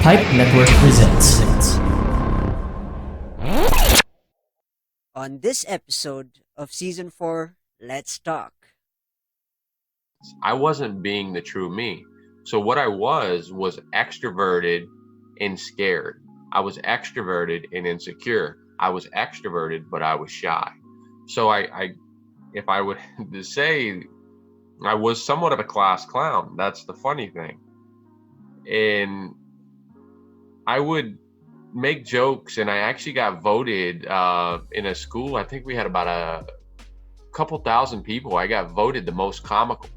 Pipe Network presents. On this episode of Season 4, let's talk. I wasn't being the true me. So what I was extroverted and scared. I was extroverted and insecure. I was extroverted, but I was shy. So I if I would to say I was somewhat of a class clown. That's the funny thing. And I would make jokes, and I actually got voted in a school. I think we had about a couple thousand people. I got voted the most comical.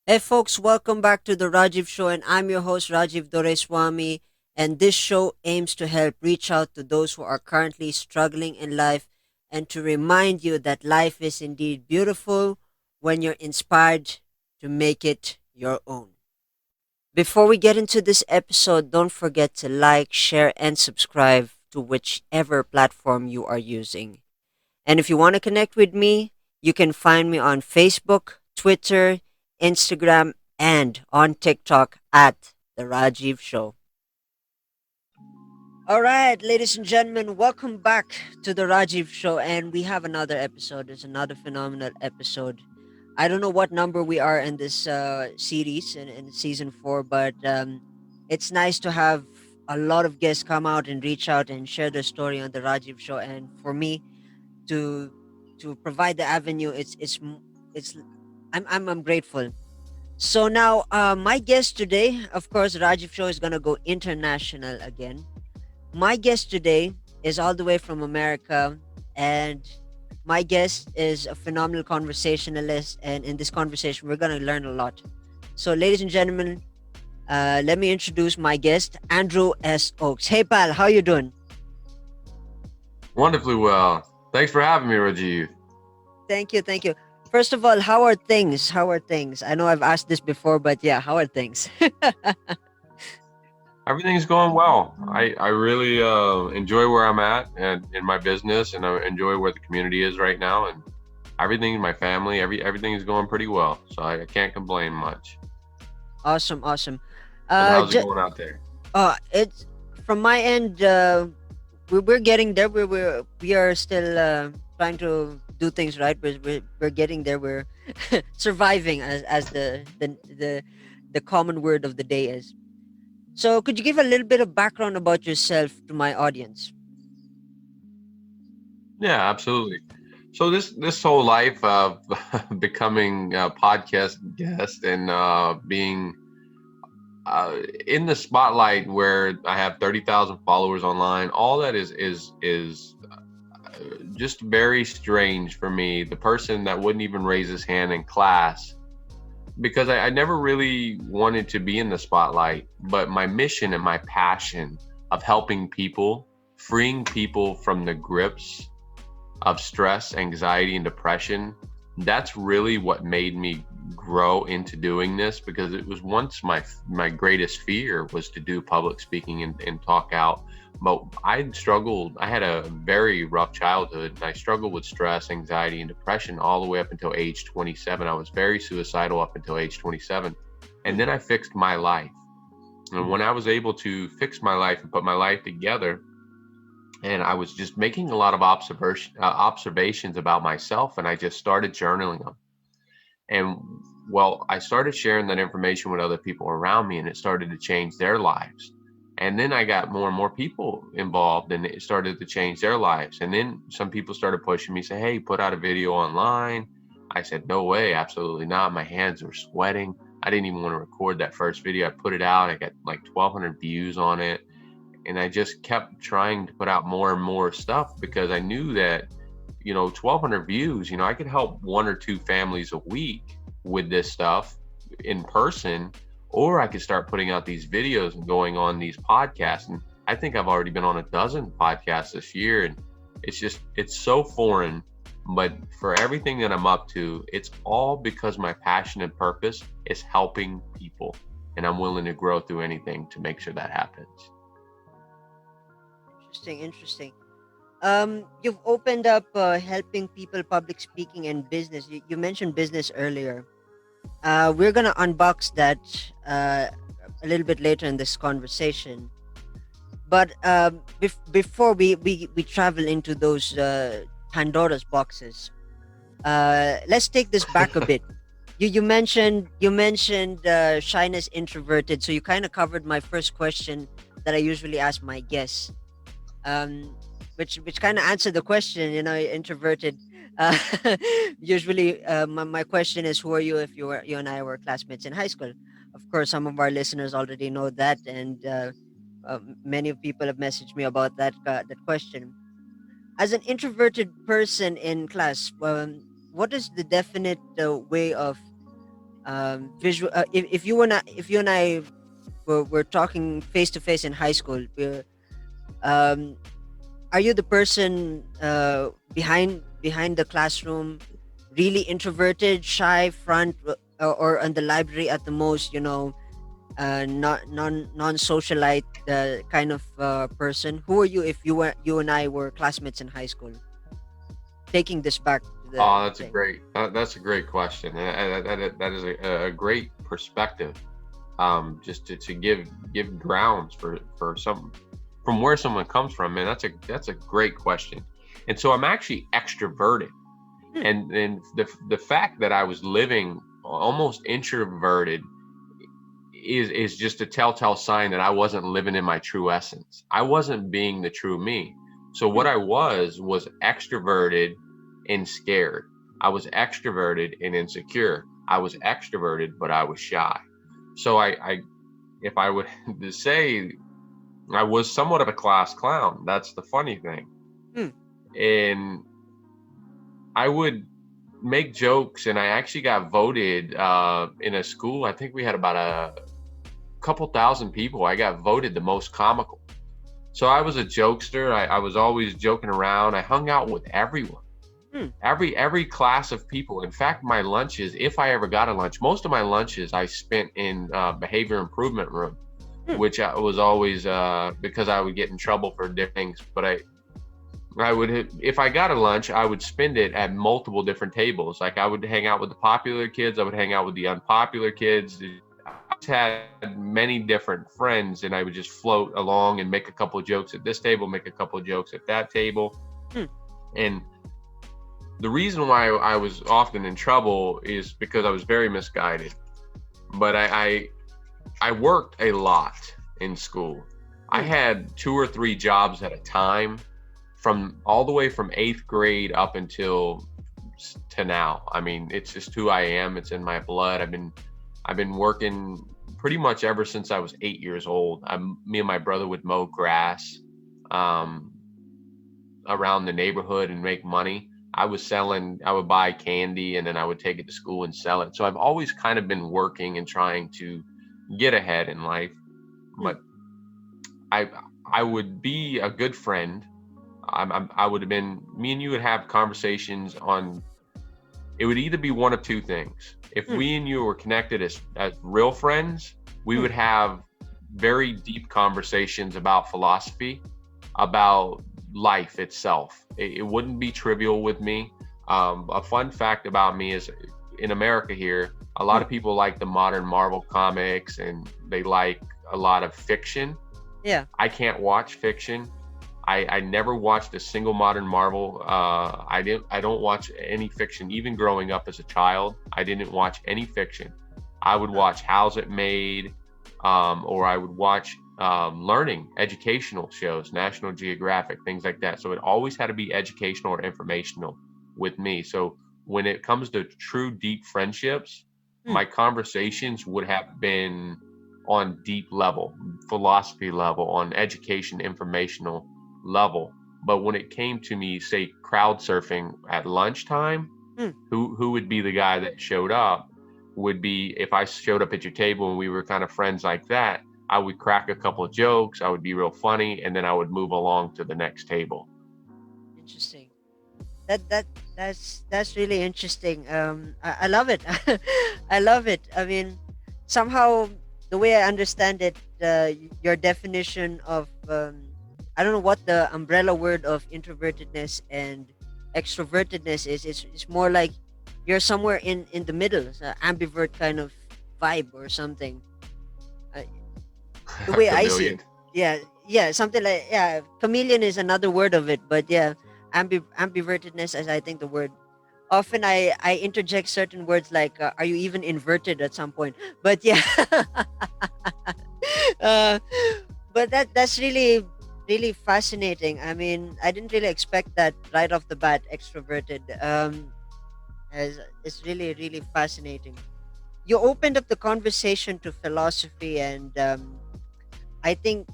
Hey folks, welcome back to the Rajiv Show, and I'm your host Rajiv Doreswamy. And this show aims to help reach out to those who are currently struggling in life and to remind you that life is indeed beautiful when you're inspired to make it your own. Before we get into this episode, don't forget to like, share, and subscribe to whichever platform you are using. And if you want to connect with me, you can find me on Facebook, Twitter, Instagram, and on TikTok at The Rajiv Show. All right, ladies and gentlemen, welcome back to The Rajiv Show. And we have another episode. It's another phenomenal episode. I don't know what number we are in this series in season 4, but it's nice to have a lot of guests come out and reach out and share their story on The Rajiv Show. And for me, to provide the avenue, it's I'm grateful. So now, my guest today, of course, Rajiv Show is gonna go international again. My guest today is all the way from America, and my guest is a phenomenal conversationalist. And in this conversation, we're gonna learn a lot. So, ladies and gentlemen, let me introduce my guest, Andrew S. Oaks. Hey, pal, how you doing? Wonderfully well. Thanks for having me, Rajiv. Thank you, thank you. First of all, how are things? How are things? I know I've asked this before, but yeah, how are things? Everything's going well. I really enjoy where I'm at and in my business, and I enjoy where the community is right now, and everything, my family, everything is going pretty well. So I can't complain much. Awesome, awesome. And how's it Just, going out there? it's from my end. We're getting there. We are still trying to do things right. We're getting there. We're surviving, as the common word of the day is. So, could you give a little bit of background about yourself to my audience? Yeah, absolutely. So this whole life of becoming a podcast guest and being in the spotlight where I have 30,000 followers online, all that is just very strange for me. The person that wouldn't even raise his hand in class, because I never really wanted to be in the spotlight, but my mission and my passion of helping people, freeing people from the grips of stress, anxiety, and depression, that's really what made me grow into doing this, because it was once my greatest fear was to do public speaking and talk out. But I struggled. I had a very rough childhood, and I struggled with stress, anxiety, and depression all the way up until age 27. I was very suicidal up until age 27. And then I fixed my life. And when I was able to fix my life and put my life together, and I was just making a lot of observations about myself, and I just started journaling them. And well, I started sharing that information with other people around me, and it started to change their lives. And then I got more and more people involved, and it started to change their lives. And then some people started pushing me, say, hey, put out a video online. I said, no way, absolutely not. My hands were sweating. I didn't even want to record that first video. I put it out. I got like 1,200 views on it. And I just kept trying to put out more and more stuff, because I knew that, 1,200 views, I could help one or two families a week with this stuff in person, or I could start putting out these videos and going on these podcasts. And I think I've already been on a dozen podcasts this year, and it's so foreign. But for everything that I'm up to, it's all because my passion and purpose is helping people. and I'm willing to grow through anything to make sure that happens. Interesting, interesting. You've opened up helping people public speaking and business. You mentioned business earlier. We're gonna unbox that a little bit later in this conversation. But before we travel into those Pandora's boxes, let's take this back a bit. You mentioned shyness, introverted. So you kind of covered my first question that I usually ask my guests, um, which kind of answered the question. Introverted. Uh, Usually, my question is, who are you if you and I were classmates in high school? Of course, some of our listeners already know that, and many of people have messaged me about that question. As an introverted person in class, what is the definite way of visual? If you and I were talking face to face in high school, um, are you the person behind the classroom, really introverted, shy, front, or in the library at the most? Not non-socialite kind of person. Who are you if you and I were classmates in high school? Taking this back to Oh, the that's a thing. great that's a great question. That is a great perspective. Just to give grounds for some from where someone comes from, man. That's a great question. And so I'm actually extroverted, Hmm. and the fact that I was living almost introverted is just a telltale sign that I wasn't living in my true essence. I wasn't being the true me. So Hmm. what I was extroverted and scared. I was extroverted and insecure. I was extroverted, but I was shy. So I if I would to say, I was somewhat of a class clown. That's the funny thing. Hmm. And I would make jokes, and I actually got voted in a school. I think we had about a couple thousand people. I got voted the most comical. So I was a jokester. I was always joking around. I hung out with everyone, Hmm. every class of people. In fact, my lunches, if I ever got a lunch, most of my lunches I spent in behavior improvement room, Hmm. which I was always because I would get in trouble for different things. But I would, if I got a lunch, I would spend it at multiple different tables. Like I would hang out with the popular kids, I would hang out with the unpopular kids. I just had many different friends, and I would just float along and make a couple of jokes at this table, make a couple of jokes at that table. Hmm. And the reason why I was often in trouble is because I was very misguided. But I worked a lot in school. I Hmm. had two or three jobs at a time, from all the way from eighth grade up until to now. I mean, it's just who I am. It's in my blood. I've been working pretty much ever since I was 8 years old. Me and my brother would mow grass um, around the neighborhood and make money. I would buy candy, and then I would take it to school and sell it. So I've always kind of been working and trying to get ahead in life. Hmm. But I I would be a good friend. I would have been, me and you would have conversations on, it would either be one of two things. If Hmm. we and you were connected as real friends, we Hmm. would have very deep conversations about philosophy, about life itself. It wouldn't be trivial with me. A fun fact about me is, in America here, a lot Hmm. of people like the modern Marvel comics, and they like a lot of fiction. Yeah. I can't watch fiction. I never watched a single modern Marvel. I don't watch any fiction. Even growing up as a child, I didn't watch any fiction. I would watch How's It Made, or I would watch learning educational shows, National Geographic, things like that. So it always had to be educational or informational with me. So when it comes to true deep friendships, Hmm. my conversations would have been on deep level, philosophy level, on education, informational level. But when it came to me, say, crowd surfing at lunchtime, Hmm. who would be the guy that showed up would be, if I showed up at your table and we were kind of friends like that, I would crack a couple of jokes, I would be real funny, and then I would move along to the next table. Interesting. That's really interesting. I love it. I love it. I mean, somehow. the way I understand it, your definition of I don't know what the umbrella word of introvertedness and extrovertedness is. It's more like you're somewhere in the middle, it's a ambivert kind of vibe or something. Uh, the way I see it, Chameleon. yeah, yeah, something like, yeah. Chameleon is another word of it, but yeah, ambivertedness, as I think the word. Often I interject certain words like, "Are you even inverted?" at some point, but yeah. uh, but that's really fascinating. I mean, I didn't really expect that right off the bat. Extroverted, as it's really fascinating. You opened up the conversation to philosophy, and I think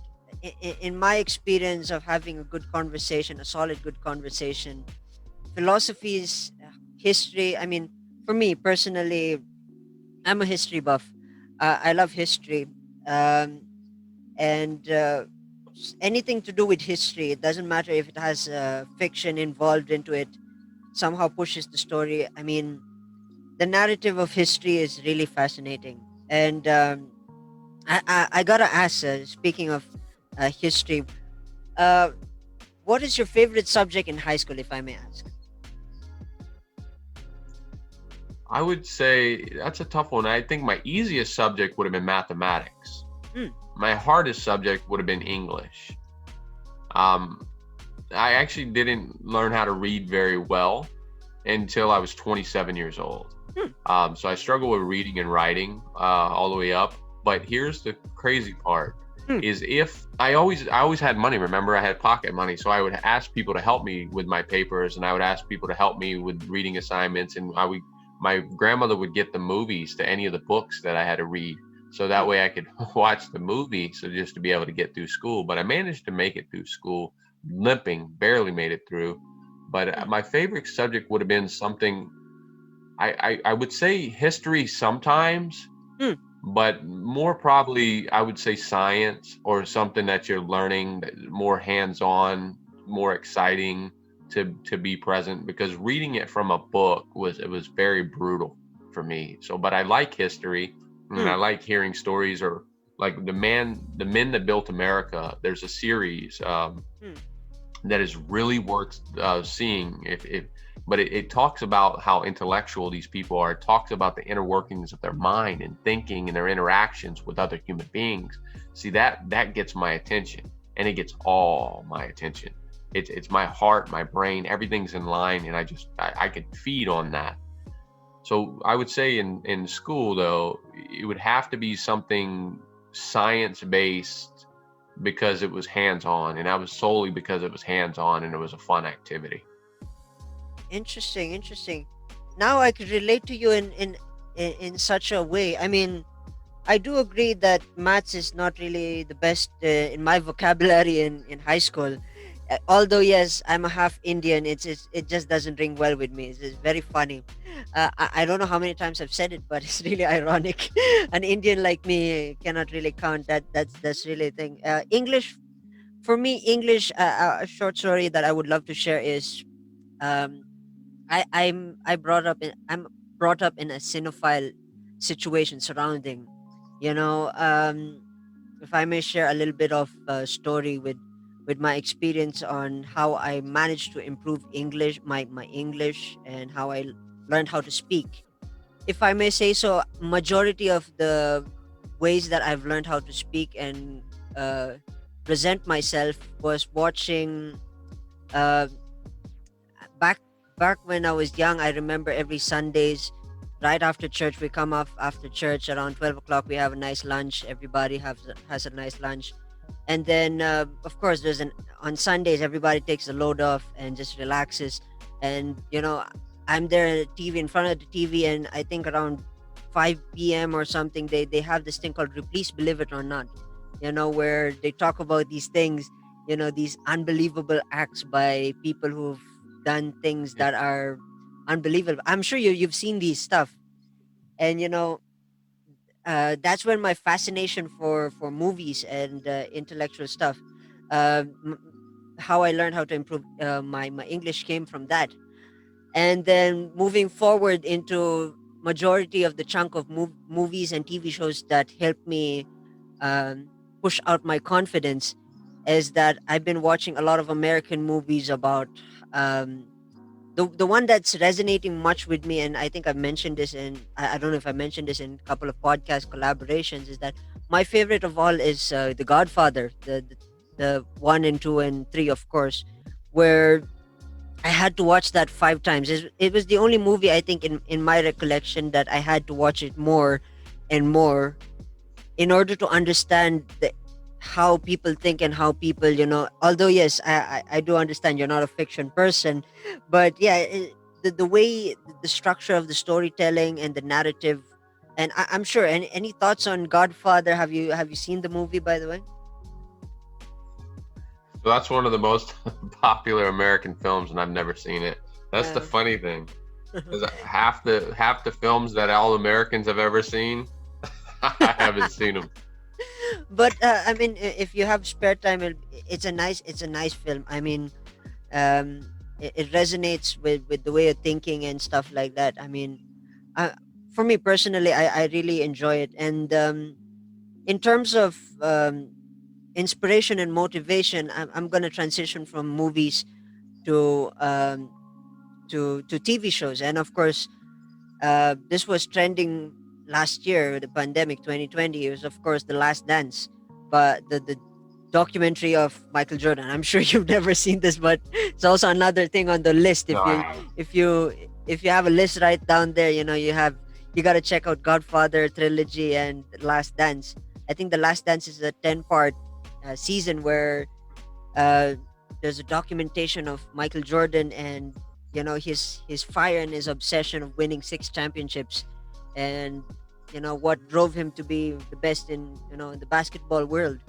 in my experience of having a good conversation, a solid good conversation, philosophy is history. I mean, for me personally, I'm a history buff. I love history. Um, and anything to do with history, it doesn't matter if it has fiction involved into it, somehow pushes the story. I mean, the narrative of history is really fascinating. And I gotta ask, speaking of history, uh, what is your favorite subject in high school, if I may ask? I would say that's a tough one. I think my easiest subject would have been mathematics. Hmm. My hardest subject would have been English. Um, I actually didn't learn how to read very well until I was 27 years old. Hmm. So I struggle with reading and writing all the way up. But here's the crazy part: Hmm. is if I always had money. Remember, I had pocket money, so I would ask people to help me with my papers, and I would ask people to help me with reading assignments, and I would. My grandmother would get the movies to any of the books that I had to read, so that Hmm. way I could watch the movie, so just to be able to get through school. But I managed to make it through school, limping, barely made it through. But Hmm. my favorite subject would have been something I would say history sometimes, Hmm. but more probably I would say science or something that you're learning more hands-on, more exciting to be present because reading it from a book was very brutal for me. So, but I like history and Hmm. I like hearing stories or like the men that built America. There's a series Hmm. that is really worth seeing if but it talks about how intellectual these people are. It talks about the inner workings of their mind and thinking and their interactions with other human beings. See, that gets my attention, and it gets all my attention. It's my heart, my brain, everything's in line, and I could feed on that. So I would say in school though, it would have to be something science based because it was hands on, and that was solely because it was hands on and it was a fun activity. Interesting, interesting. Now I could relate to you in such a way. I mean, I do agree that maths is not really the best in my vocabulary in high school. Although yes, I'm a half Indian, it just doesn't ring well with me. It's very funny. I don't know how many times I've said it, but it's really ironic. An Indian like me cannot really count. That's really a thing. English for me, English. A short story that I would love to share is um, I'm brought up in a cinephile situation surrounding, you know, if I may share a little bit of story with my experience on how I managed to improve English, my English, and how learned how to speak. If I may say so, majority of the ways that I've learned how to speak and uh, present myself was watching uh, back back when I was young. I remember every Sundays, right after church, we come off after church around 12 o'clock. We have a nice lunch. Everybody has a nice lunch, and then of course there's an on Sundays everybody takes a load off and just relaxes, and I'm there at the TV in front of the TV, and I think around 5 p.m. or something they have this thing called Please Believe It or Not, where they talk about these things, these unbelievable acts by people who've done things Yeah. that are unbelievable. I'm sure you've seen these stuff, and that's when my fascination for movies and intellectual stuff, uh, m- how I learned how to improve my English came from that, and then moving forward into majority of the chunk of movies and TV shows that help me push out my confidence is that I've been watching a lot of American movies about um, the one that's resonating much with me, and I think I've mentioned this in I don't know if I mentioned this in a couple of podcast collaborations, is that my favorite of all is The Godfather, the one and two and three, of course, where I had to watch that 5 times. It was the only movie I think in my recollection that I had to watch it more and more in order to understand how people think and how people, although yes, I do understand you're not a fiction person, but yeah, the way the structure of the storytelling and the narrative, and I'm sure. Any thoughts on Godfather? Have you seen the movie, by the way? So that's one of the most popular American films, and I've never seen it. That's the Yeah. funny thing, is half the films that all Americans have ever seen, I haven't seen them. But I mean, if you have spare time, it's a nice film. I mean, it resonates with the way of thinking and stuff like that. I mean, uh, for me personally, I really enjoy it. And in terms of inspiration and motivation, I'm gonna transition from movies to to TV shows, and of course, this was trending last year, the pandemic 2020. It was, of course, The Last Dance, but the documentary of Michael Jordan. I'm sure you've never seen this, but it's also another thing on the list. No, If I you haven't. if you if you have a list right down there, you got to check out Godfather trilogy and Last Dance. I think The Last Dance is a 10-part season where uh, there's a documentation of Michael Jordan and his fire and his obsession of winning 6 championships, and what drove him to be the best in the basketball world.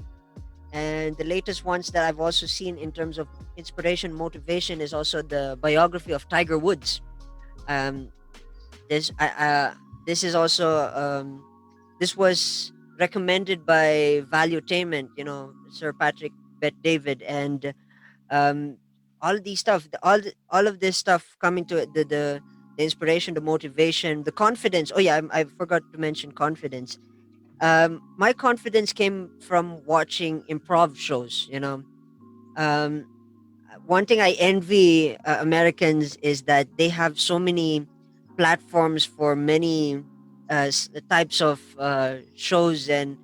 And the latest ones that I've also seen in terms of inspiration, motivation is also the biography of Tiger Woods. Um, this is also this was recommended by Valuetainment, Sir Patrick Bet David, and um, all these stuff, all of this stuff coming to it, the inspiration, the motivation, the confidence. Oh yeah, I forgot to mention confidence. My confidence came from watching improv shows. Um, One thing I envy Americans is that they have so many platforms for many types of shows and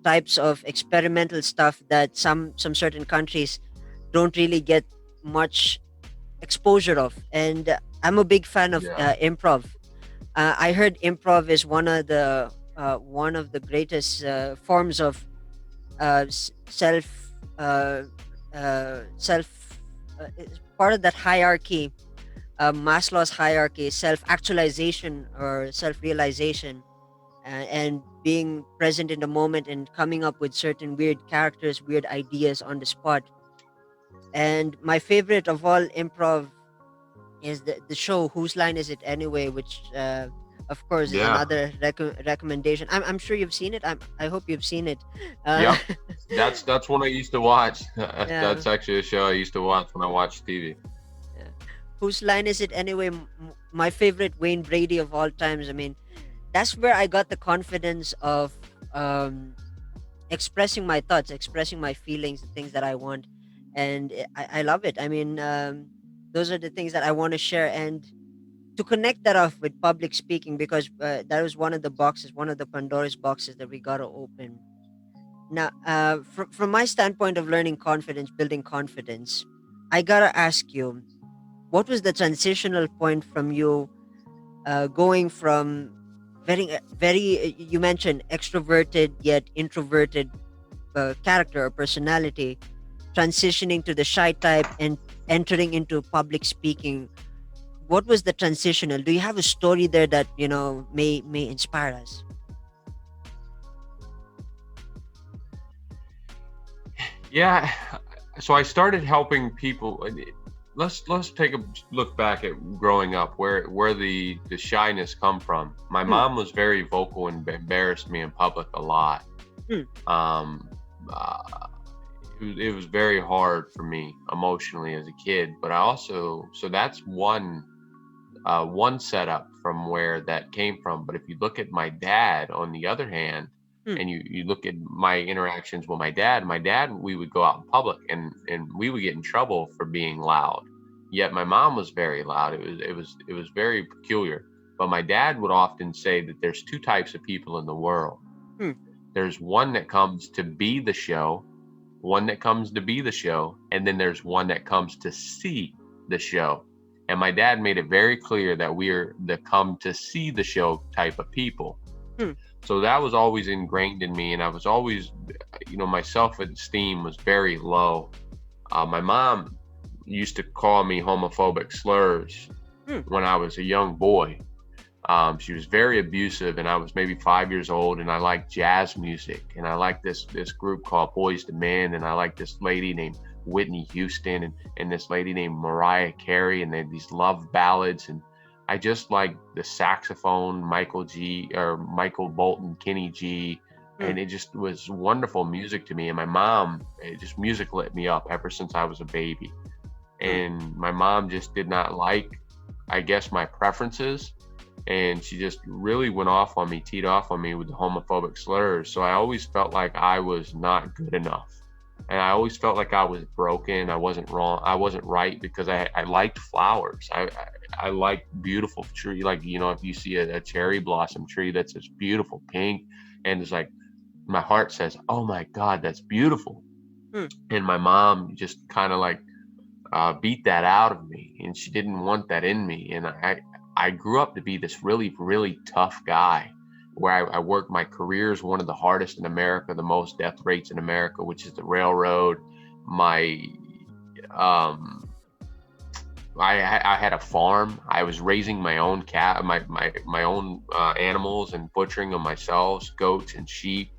types of experimental stuff that some certain countries don't really get much exposure of. And I'm a big fan of Yeah, improv. I heard improv is one of the greatest forms of self self it's part of that hierarchy, Maslow's hierarchy, self actualization or self realization, and being present in the moment and coming up with certain weird characters, weird ideas on the spot. And my favorite of all improv is the show Whose Line Is It Anyway, which of course is yeah, another recommendation. I'm sure you've seen it. I hope you've seen it. uh, yep. That's one I used to watch. yeah. That's actually a show I used to watch when I watched TV. Yeah. Whose line is it anyway? My favorite Wayne Brady of all times. I mean, that's where I got the confidence of um, expressing my thoughts, expressing my feelings, the things that I want, and I love it. I mean, those are the things that I want to share, and to connect that off with public speaking, because that was one of the boxes, one of the Pandora's boxes that we got to open. Now, from my standpoint of learning confidence, building confidence, I gotta ask you, what was the transitional point from you going from very you mentioned extroverted yet introverted character or personality, transitioning to the shy type and entering into public speaking? What was the transitional? Do you have a story there that may inspire us? Yeah, so I started helping people. Let's take a look back at growing up, where the shyness come from. My Hmm. mom was very vocal and embarrassed me in public a lot. Hmm. Um, uh, it was very hard for me emotionally as a kid, but I also, so that's one setup from where that came from. But if you look at my dad, on the other hand, Hmm. and you look at my interactions with my dad, we would go out in public and we would get in trouble for being loud. Yet my mom was very loud. It was very peculiar. But my dad would often say that there's two types of people in the world. Hmm. There's one that comes to be the show, and then there's one that comes to see the show. And my dad made it very clear that we're the come to see the show type of people. Hmm. So that was always ingrained in me, and I was always, my self-esteem was very low. My mom used to call me homophobic slurs when I was a young boy. She was very abusive, and I was maybe 5 years old, and I liked jazz music, and I liked this group called Boys to Men, and I liked this lady named Whitney Houston and this lady named Mariah Carey, and they had these love ballads, and I just liked the saxophone, Michael Bolton, Kenny G, and it just was wonderful music to me. And my mom, music lit me up ever since I was a baby. And my mom just did not like, I guess, my preferences. And she just really went off on me, teed off on me with the homophobic slurs. So I always felt like I was not good enough. And I always felt like I was broken. I wasn't wrong. I wasn't right because I liked flowers. I like beautiful tree. Like, if you see a cherry blossom tree that's this beautiful pink, and it's like, my heart says, oh my God, that's beautiful. And my mom just kind of like beat that out of me, and she didn't want that in me. And I grew up to be this really, really tough guy, where I worked. My career is one of the hardest in America, the most death rates in America, which is the railroad. I had a farm. I was raising my own my own animals and butchering them myself, goats and sheep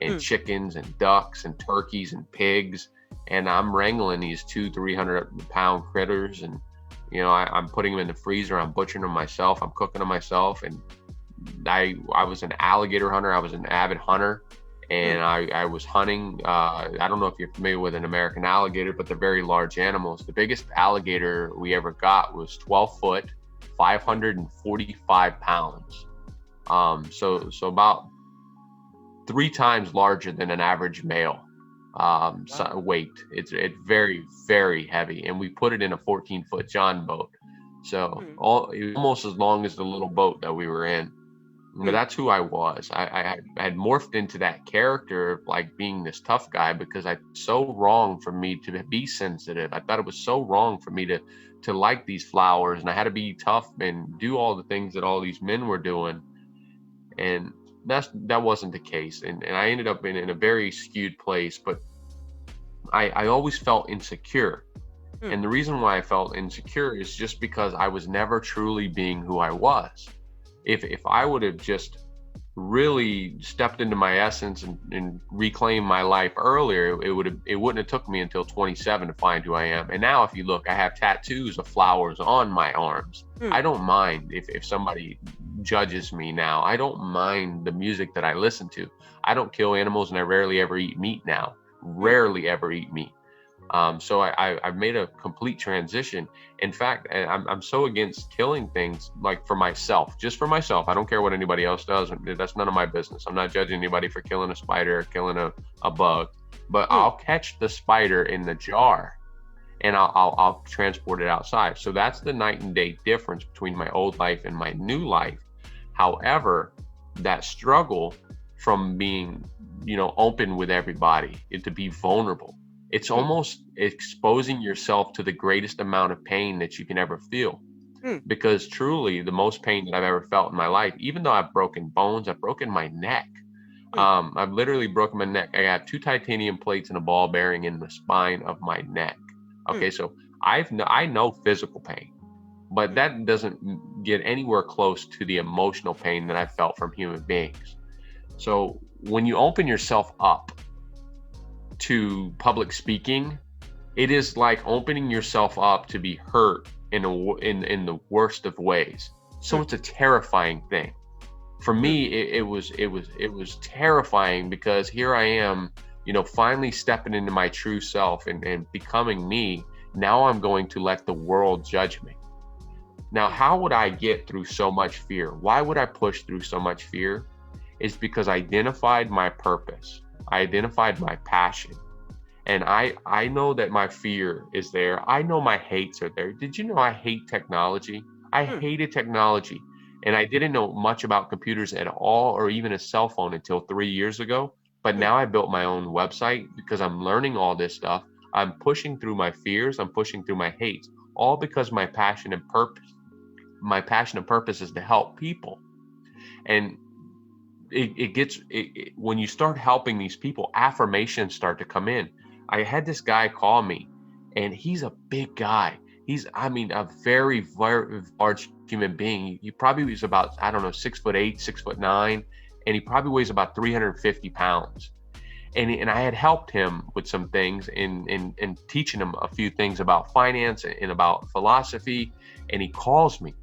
and chickens and ducks and turkeys and pigs. And I'm wrangling these 200-300 pound critters, and I'm putting them in the freezer. I'm butchering them myself. I'm cooking them myself. And I was an alligator hunter. I was an avid hunter. And I was hunting. I don't know if you're familiar with an American alligator, but they're very large animals. The biggest alligator we ever got was 12 foot, 545 pounds. So about 3 times larger than an average male weight. It's very, very heavy. And we put it in a 14-foot John boat. So almost as long as the little boat that we were in. But that's who I was. I had morphed into that character of like being this tough guy because it's so wrong for me to be sensitive. I thought it was so wrong for me to like these flowers, and I had to be tough and do all the things that all these men were doing. And that wasn't the case. And I ended up in a very skewed place, but I always felt insecure. And the reason why I felt insecure is just because I was never truly being who I was. If I would have just really stepped into my essence and reclaimed my life earlier, it wouldn't have took me until 27 to find who I am. And now, if you look, I have tattoos of flowers on my arms. I don't mind if somebody judges me now. I don't mind the music that I listen to. I don't kill animals, and I rarely ever eat meat now. Rarely ever eat meat. So I've made a complete transition. In fact, I'm so against killing things, like for myself, just for myself. I don't care what anybody else does. That's none of my business. I'm not judging anybody for killing a spider or killing a bug, but I'll catch the spider in the jar and I'll transport it outside. So that's the night and day difference between my old life and my new life. However, that struggle from being, open with everybody, to be vulnerable, it's almost exposing yourself to the greatest amount of pain that you can ever feel. Because truly, the most pain that I've ever felt in my life, even though I've broken bones, I've broken my neck. I've literally broken my neck. I have 2 titanium plates and a ball bearing in the spine of my neck. Okay, so I know physical pain, but that doesn't get anywhere close to the emotional pain that I felt from human beings. So when you open yourself up to public speaking, it is like opening yourself up to be hurt in the worst of ways. So it's a terrifying thing. For me, it was terrifying because here I am, finally stepping into my true self and becoming me. Now I'm going to let the world judge me. Now, Hmm. how would I get through so much fear? Why would I push through so much fear? It's because I identified my purpose. I identified my passion. And I know that my fear is there. I know my hates are there. Did you know I hate technology? I Hmm. hated technology. And I didn't know much about computers at all or even a cell phone until 3 years ago. But Hmm. now I built my own website because I'm learning all this stuff. I'm pushing through my fears, I'm pushing through my hates, all because my passion and purpose is to help people. And when you start helping these people, affirmations start to come in. I had this guy call me, and he's a big guy. He's, I mean, a very, very large human being. He probably was about, I don't know, 6'8", 6'9", and he probably weighs about 350 pounds. And I had helped him with some things in teaching him a few things about finance and about philosophy. And he calls me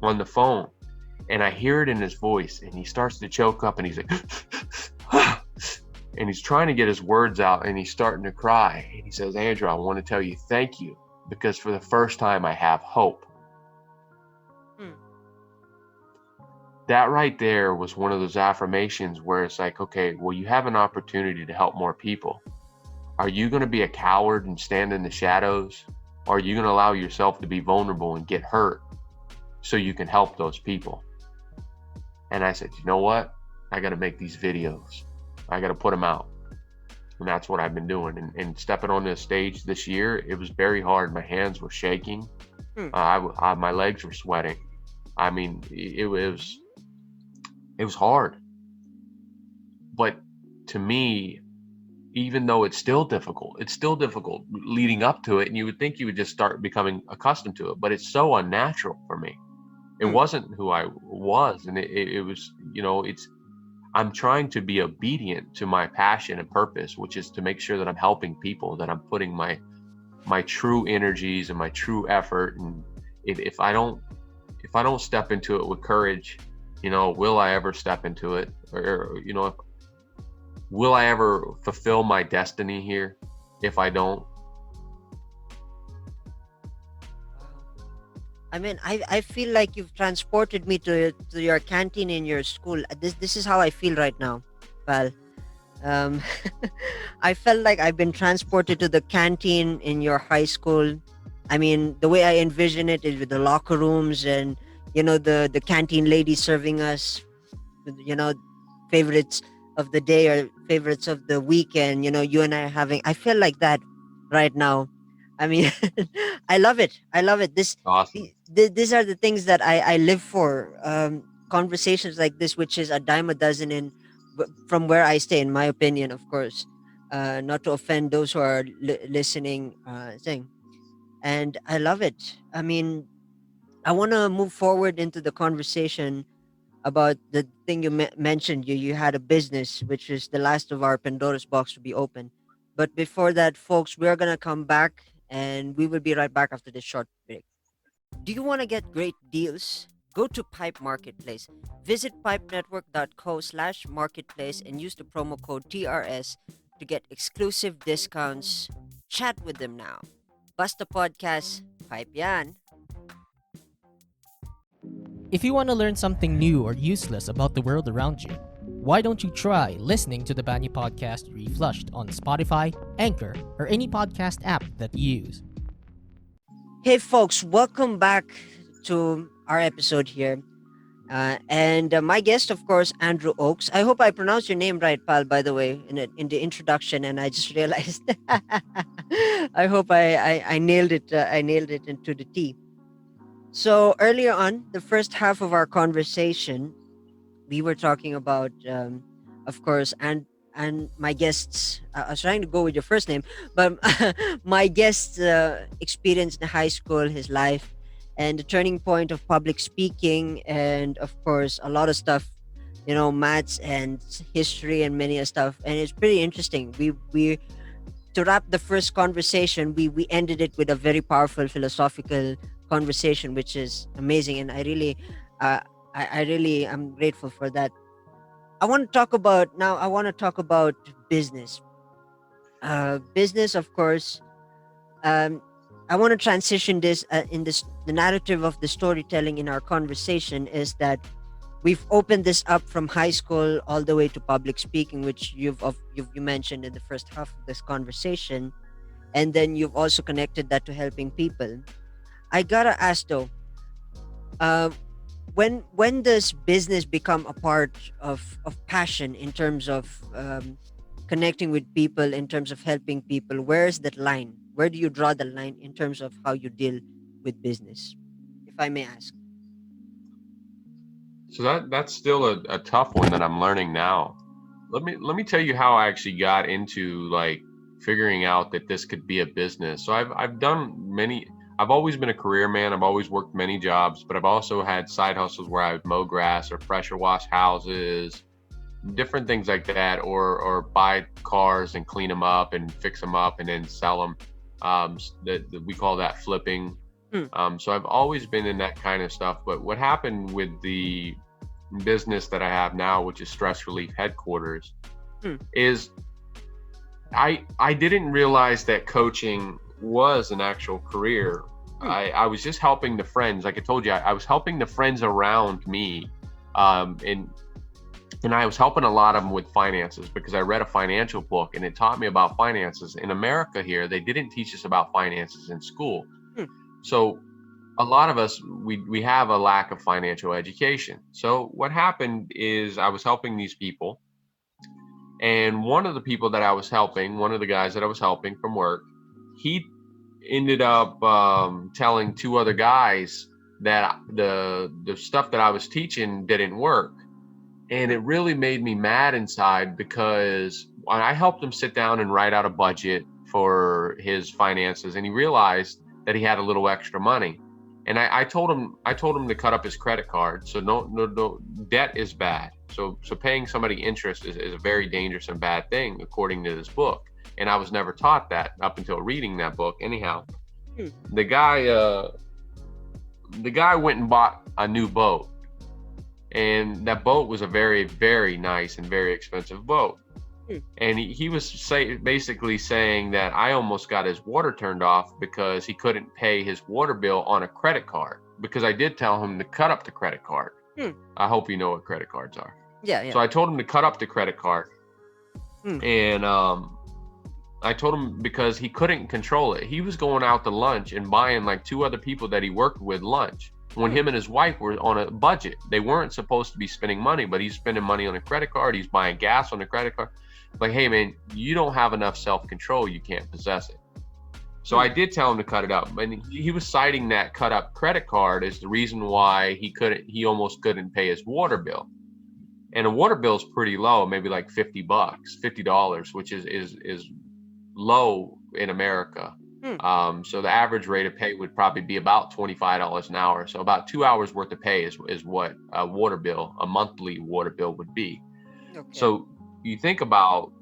on the phone, and I hear it in his voice, and he starts to choke up, and he's like, and he's trying to get his words out, and he's starting to cry. And he says, Andrew, I want to tell you thank you because for the first time I have hope. Hmm. That right there was one of those affirmations where it's like, okay, well, you have an opportunity to help more people. Are you going to be a coward and stand in the shadows? Or are you going to allow yourself to be vulnerable and get hurt so you can help those people? And I said, you know what? I got to make these videos. I got to put them out. And that's what I've been doing. And stepping on this stage this year, it was very hard. My hands were shaking. Hmm. My legs were sweating. I mean, it was hard. But to me, even though it's still difficult leading up to it. And you would think you would just start becoming accustomed to it, but it's so unnatural for me. It Hmm. wasn't who I was. And it was, I'm trying to be obedient to my passion and purpose, which is to make sure that I'm helping people, that I'm putting my true energies and my true effort. And if I don't step into it with courage, will I ever step into it? Or will I ever fulfill my destiny here if I don't? Wow. I mean, I feel like you've transported me to your canteen in your school. This is how I feel right now, pal. Um, I felt like I've been transported to the canteen in your high school. I mean, the way I envision it is with the locker rooms and the canteen lady serving us, with, favorites of the day or favorites of the weekend. You and I are having. I feel like that right now. I mean, I love it. I love it. Awesome. These are the things that I live for. Conversations like this, which is a dime a dozen from where I stay, in my opinion, of course. Not to offend those who are listening, thing. And I love it. I mean, I want to move forward into the conversation about the thing you mentioned. You had a business, which is the last of our Pandora's box to be open. But before that, folks, we're gonna come back, and we will be right back after this short break. Do you want to get great deals? Go to Pipe Marketplace. Visit pipenetwork.co/marketplace and use the promo code TRS to get exclusive discounts. Chat with them now. Basta Podcast, Pipe Yan. If you want to learn something new or useless about the world around you, why don't you try listening to the Banyu Podcast Reflushed on Spotify, Anchor, or any podcast app that you use? Hey, folks, welcome back to our episode here. And my guest, of course, Andrew Oakes. I hope I pronounced your name right, pal, by the way, in the introduction, and I just realized. I hope I nailed it. I nailed it into the T. So earlier on, the first half of our conversation, we were talking about, of course, and my guest's. I was trying to go with your first name, but my guest's experience in high school, his life, and the turning point of public speaking, and of course, a lot of stuff. Maths and history and many stuff, and it's pretty interesting. We To wrap the first conversation, we ended it with a very powerful philosophical conversation, which is amazing, and uh, I really am grateful for that. I want to talk about business. Business, of course. Um, I want to transition this in this the narrative of the storytelling in our conversation is that we've opened this up from high school all the way to public speaking, which you mentioned in the first half of this conversation, and then you've also connected that to helping people. I gotta ask though, uh, when does business become a part of passion in terms of connecting with people, in terms of helping people? Where's that line? Where do you draw the line in terms of how you deal with business, if I may ask? So that's still a tough one that I'm learning now. Let me tell you how I actually got into like figuring out that this could be a business. So I've done many. I've always been a career man. I've always worked many jobs, but I've also had side hustles where I would mow grass or pressure wash houses, different things like that, or buy cars and clean them up and fix them up and then sell them. That we call that flipping. Hmm. So I've always been in that kind of stuff. But what happened with the business that I have now, which is Stress Relief Headquarters, Hmm. is I didn't realize that coaching was an actual career. Hmm. I was just helping the friends. Like I told you, I was helping the friends around me, and I was helping a lot of them with finances because I read a financial book and it taught me about finances. In America here, they didn't teach us about finances in school. Hmm. So a lot of us, we have a lack of financial education. So what happened is I was helping these people, and one of the people that I was helping, one of the guys that I was helping from work, he ended up telling two other guys that the stuff that I was teaching didn't work. And it really made me mad inside because I helped him sit down and write out a budget for his finances, and he realized that he had a little extra money. And I told him to cut up his credit card. So no, debt is bad. So paying somebody interest is a very dangerous and bad thing according to this book. And I was never taught that up until reading that book. Anyhow, Hmm. the guy went and bought a new boat, and that boat was a very, very nice and very expensive boat. Hmm. And he was basically saying that I almost got his water turned off because he couldn't pay his water bill on a credit card, because I did tell him to cut up the credit card. Hmm. I hope you know what credit cards are. Yeah, yeah. So I told him to cut up the credit card. Hmm. And I told him because he couldn't control it. He was going out to lunch and buying like two other people that he worked with lunch when him and his wife were on a budget. They weren't supposed to be spending money, but he's spending money on a credit card. He's buying gas on the credit card. Like, hey man, you don't have enough self-control. You can't possess it. So I did tell him to cut it up, and he was citing that cut up credit card as the reason why he almost couldn't pay his water bill. And a water bill is pretty low, maybe like $50, which is low in America. So the average rate of pay would probably be about $25 an hour. So about 2 hours worth of pay is what a monthly water bill would be. Okay. So you think about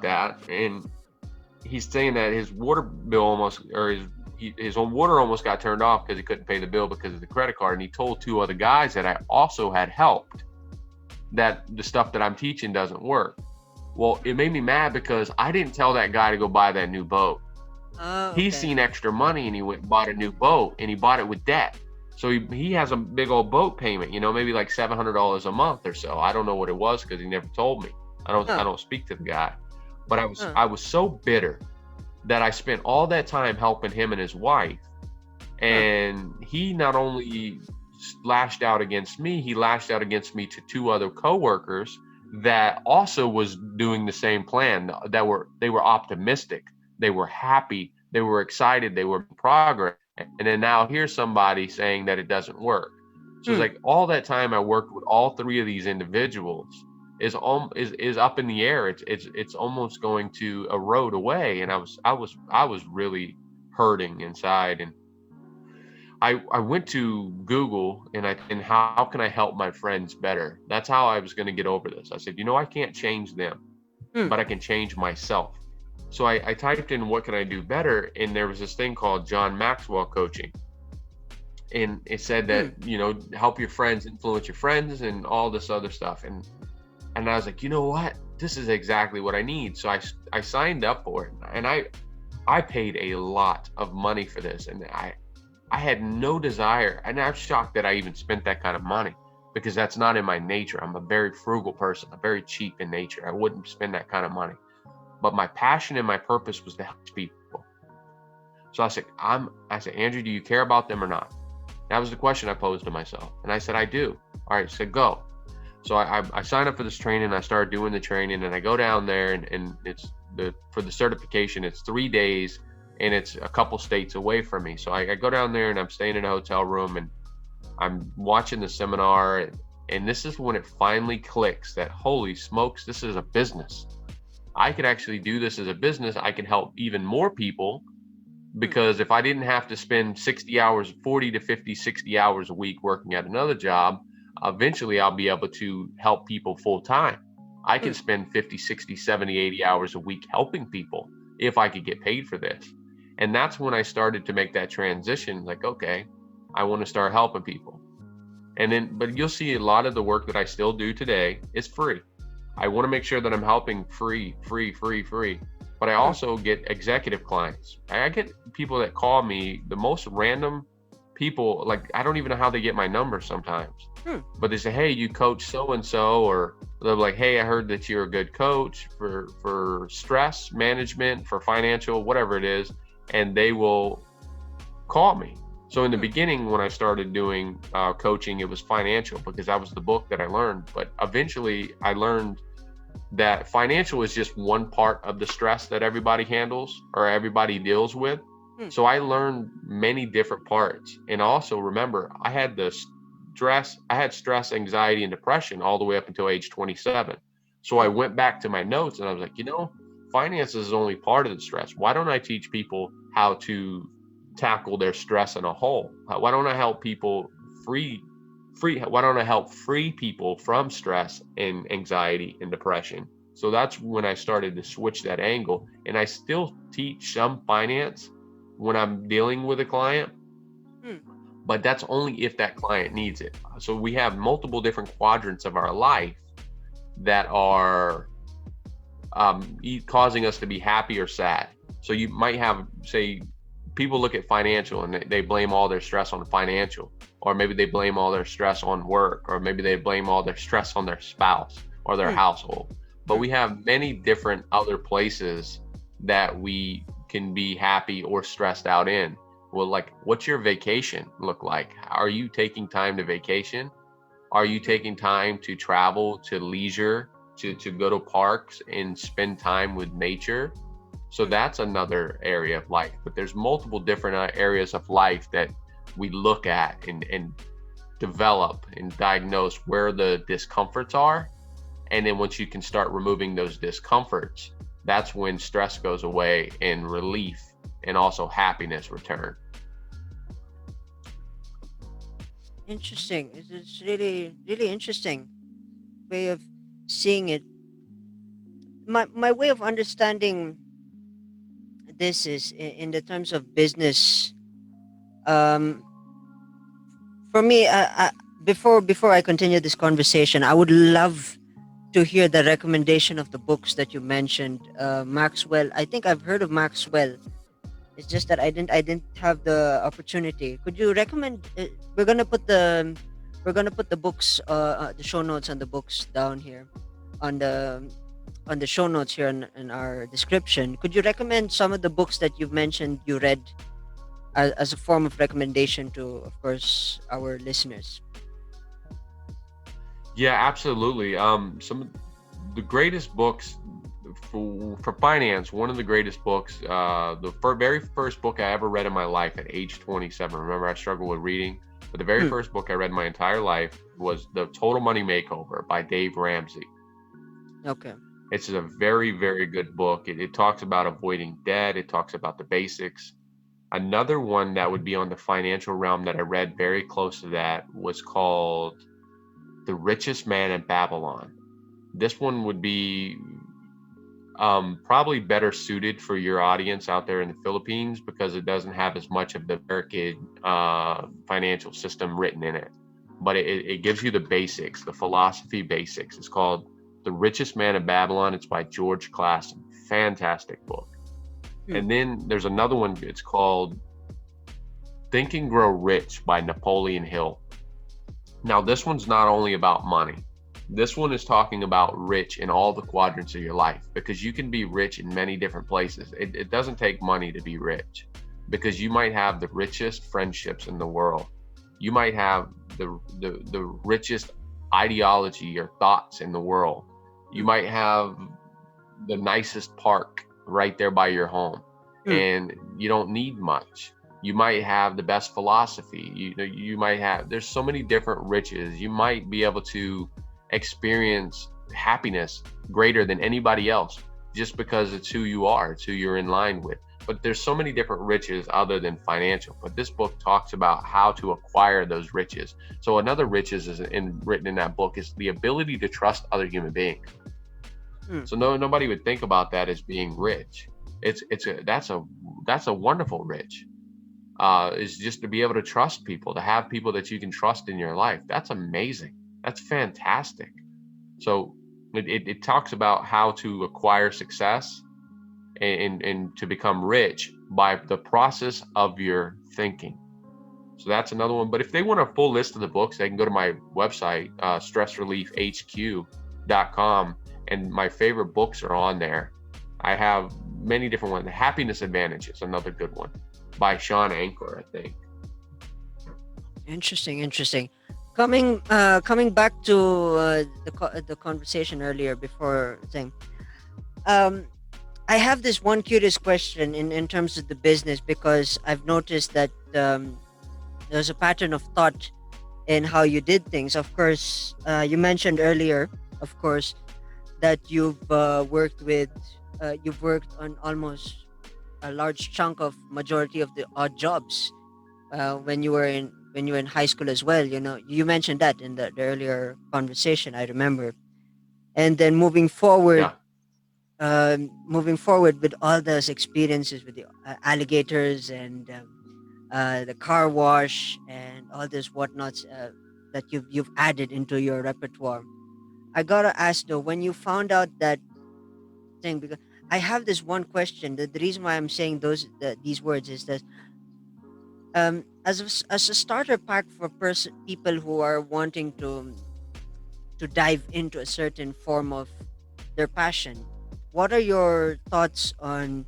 that, and he's saying that his water bill his own water almost got turned off because he couldn't pay the bill because of the credit card. And he told two other guys that I also had helped that the stuff that I'm teaching doesn't work. Well, it made me mad because I didn't tell that guy to go buy that new boat. Okay. He's seen extra money and he went and bought a new boat, and he bought it with debt. So he has a big old boat payment, maybe like $700 a month or so. I don't know what it was because he never told me. I don't speak to the guy. But I was so bitter that I spent all that time helping him and his wife. And he not only lashed out against me, he lashed out against me to two other coworkers that also was doing the same plan. They were optimistic, they were happy, they were excited, they were in progress. And then now here's somebody saying that it doesn't work. So it's like all that time I worked with all three of these individuals is up in the air. It's almost going to erode away. And I was really hurting inside. And I went to Google and how can I help my friends better? That's how I was going to get over this. I said, I can't change them, but I can change myself. So I typed in what can I do better, and there was this thing called John Maxwell coaching. And it said that, help your friends, influence your friends, and all this other stuff. And I was like, you know what? This is exactly what I need. So I signed up for it. And I I paid a lot of money for this, and I had no desire, and I'm shocked that I even spent that kind of money, because that's not in my nature. I'm a very frugal person. I'm very cheap in nature. I wouldn't spend that kind of money. But my passion and my purpose was to help people. So I said, Andrew, do you care about them or not? That was the question I posed to myself. And I said, I do. All right, so go. So I signed up for this training. I started doing the training, and I go down there, and it's for the certification, it's 3 days, and it's a couple states away from me. So I go down there, and I'm staying in a hotel room, and I'm watching the seminar, and this is when it finally clicks that, holy smokes, this is a business. I could actually do this as a business. I can help even more people, because if I didn't have to spend 60 hours, 40 to 50, 60 hours a week working at another job, eventually I'll be able to help people full time. I can spend 50, 60, 70, 80 hours a week helping people if I could get paid for this. And that's when I started to make that transition. Like, okay, I want to start helping people. And then, but you'll see a lot of the work that I still do today is free. I want to make sure that I'm helping free. But I also get executive clients. I get people that call me, the most random people, like I don't even know how they get my number sometimes. But they say, hey, you coach so-and-so, or they're like, hey, I heard that you're a good coach for stress management, for financial, whatever it is. And they will call me. So in the beginning, when I started doing coaching, it was financial, because that was the book that I learned. But eventually I learned that financial is just one part of the stress that everybody handles or everybody deals with. So I learned many different parts. And also remember, I had stress, anxiety, and depression all the way up until age 27. So I went back to my notes and I was like, finances is only part of the stress. Why don't I teach people how to tackle their stress in a whole? Why don't I help people why don't I help free people from stress and anxiety and depression? So that's when I started to switch that angle. And I still teach some finance when I'm dealing with a client, but that's only if that client needs it. So we have multiple different quadrants of our life that are causing us to be happy or sad. So you might have, say, people look at financial and they blame all their stress on financial, or maybe they blame all their stress on work, or maybe they blame all their stress on their spouse or their household. But we have many different other places that we can be happy or stressed out in. Well, like, what's your vacation look like? Are you taking time to vacation? Are you taking time to travel, to leisure, to go to parks and spend time with nature? So that's another area of life. But there's multiple different areas of life that we look at and develop and diagnose where the discomforts are. And then once you can start removing those discomforts, that's when stress goes away and relief and also happiness return. Interesting. It's really, really interesting way of seeing it. My way of understanding this is in the terms of business. Um, for me, before I continue this conversation, I would love to hear the recommendation of the books that you mentioned. Maxwell. I think I've heard of Maxwell. It's just that I didn't have the opportunity. Could you recommend? We're gonna put the books, the show notes on the books down here, on the show notes here in our description. Could you recommend some of the books that you've mentioned you read as a form of recommendation to, of course, our listeners? Yeah, absolutely. Some of the greatest books for finance, one of the greatest books, very first book I ever read in my life at age 27. Remember, I struggled with reading, but the very first book I read in my entire life was The Total Money Makeover by Dave Ramsey. Okay. It's a very, very good book. It talks about avoiding debt. It talks about the basics. Another one that would be on the financial realm that I read very close to that was called The Richest Man in Babylon. This one would be probably better suited for your audience out there in the Philippines, because it doesn't have as much of the American financial system written in it. But it gives you the basics, the philosophy basics. It's called The Richest Man in Babylon. It's by George Clason. Fantastic book. Hmm. And then there's another one. It's called Think and Grow Rich by Napoleon Hill. Now, this one's not only about money. This one is talking about rich in all the quadrants of your life, because you can be rich in many different places. It doesn't take money to be rich, because you might have the richest friendships in the world. You might have the richest ideology or thoughts in the world. You Hmm. might have the nicest park right there by your home, Hmm. and you don't need much. You might have the best philosophy. You might have, there's so many different riches. You might be able to experience happiness greater than anybody else, just because it's who you are, it's who you're in line with. But there's so many different riches other than financial. But this book talks about how to acquire those riches. So another riches is written in that book is the ability to trust other human beings. Hmm. So nobody would think about that as being rich. That's a wonderful rich. Is just to be able to trust people, to have people that you can trust in your life. That's amazing. That's fantastic. So it talks about how to acquire success and to become rich by the process of your thinking. So that's another one. But if they want a full list of the books, they can go to my website, stressreliefhq.com, and my favorite books are on there. I have many different ones. The Happiness Advantage is another good one by Shawn, I think. Interesting, interesting. Coming back to the conversation earlier before thing. Um, I have this one curious question in terms of the business, because I've noticed that there's a pattern of thought in how you did things. Of course, you mentioned earlier, of course, that you've worked on almost a large chunk of majority of the odd jobs when you were in high school as well. You know, you mentioned that in the earlier conversation. I remember. And then Yeah. moving forward with all those experiences with the alligators and the car wash and all this whatnots that you've added into your repertoire. I gotta ask though, when you found out that thing, because I have this one question. The reason why I'm saying these words is that as a starter pack for people who are wanting to dive into a certain form of their passion, what are your thoughts on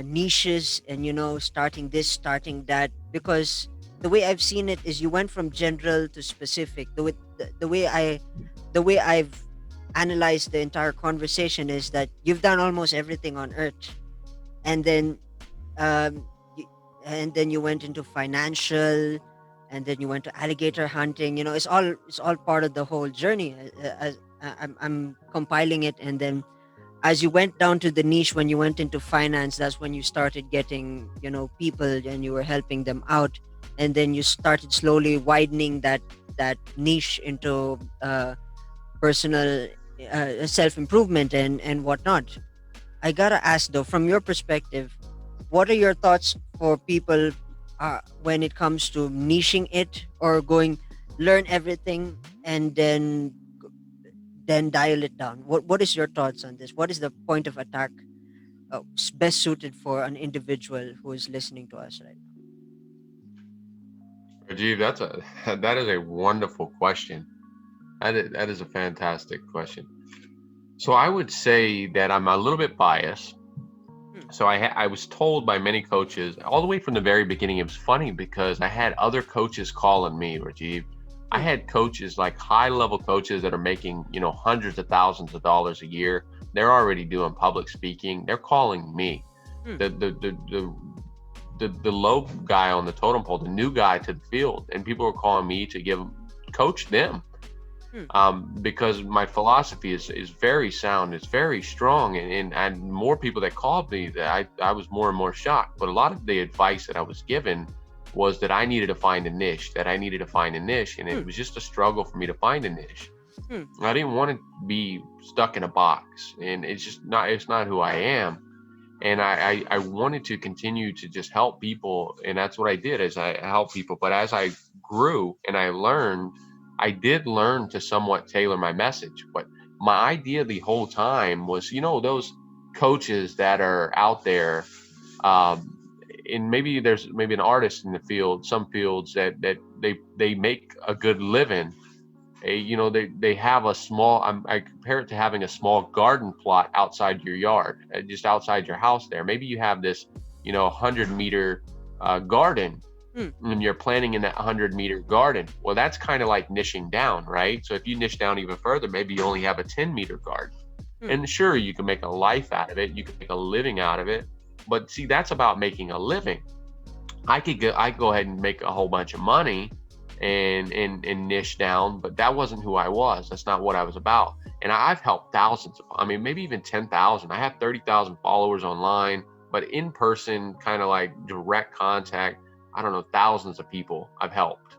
niches and starting this, starting that? Because the way I've seen it is you went from general to specific. The way I've analyzed the entire conversation is that you've done almost everything on earth, and then um, y- and then you went into financial, and then you went to alligator hunting. It's all part of the whole journey. I'm compiling it, and then as you went down to the niche, when you went into finance, that's when you started getting people, and you were helping them out, and then you started slowly widening that niche into personal self improvement and whatnot. I gotta ask though, from your perspective, what are your thoughts for people when it comes to niching it, or going learn everything and then dial it down? What is your thoughts on this? What is the point of attack best suited for an individual who is listening to us right Rajiv, that is a wonderful question. That is a fantastic question. So I would say that I'm a little bit biased. now? Hmm. So I was told by many coaches all the way from the very beginning. It was funny because I had other coaches calling me, Rajiv. I Hmm. had coaches, like high level coaches, that are making hundreds of thousands of dollars a year. They're already doing public speaking. They're calling me. Hmm. The low guy on the totem pole, the new guy to the field, and people were calling me to coach them, Hmm. because my philosophy is very sound, it's very strong, and more people that called me, that I was more and more shocked. But a lot of the advice that I was given was that I needed to find a niche, and Hmm. it was just a struggle for me to find a niche. Hmm. I didn't want to be stuck in a box, and it's not who I am. And I wanted to continue to just help people, and that's what I did, is I help people. But as I grew and I learned, I did learn to somewhat tailor my message. But my idea the whole time was, those coaches that are out there, and maybe there's maybe an artist in the field, some fields that they make a good living. They have a small, I compare it to having a small garden plot outside your yard, just outside your house there. Maybe you have this 100-meter garden, Hmm. and you're planting in that 100-meter garden. Well, that's kind of like niching down, right? So if you niche down even further, maybe you only have a 10-meter garden. Hmm. And sure, you can make a life out of it, you can make a living out of it, but see, that's about making a living. I could go ahead and make a whole bunch of money and niche down, but that wasn't who I was. That's not what I was about. And I've helped thousands of, I mean, maybe even 10,000. I have 30,000 followers online, but in person, kind of like direct contact, I don't know, thousands of people I've helped,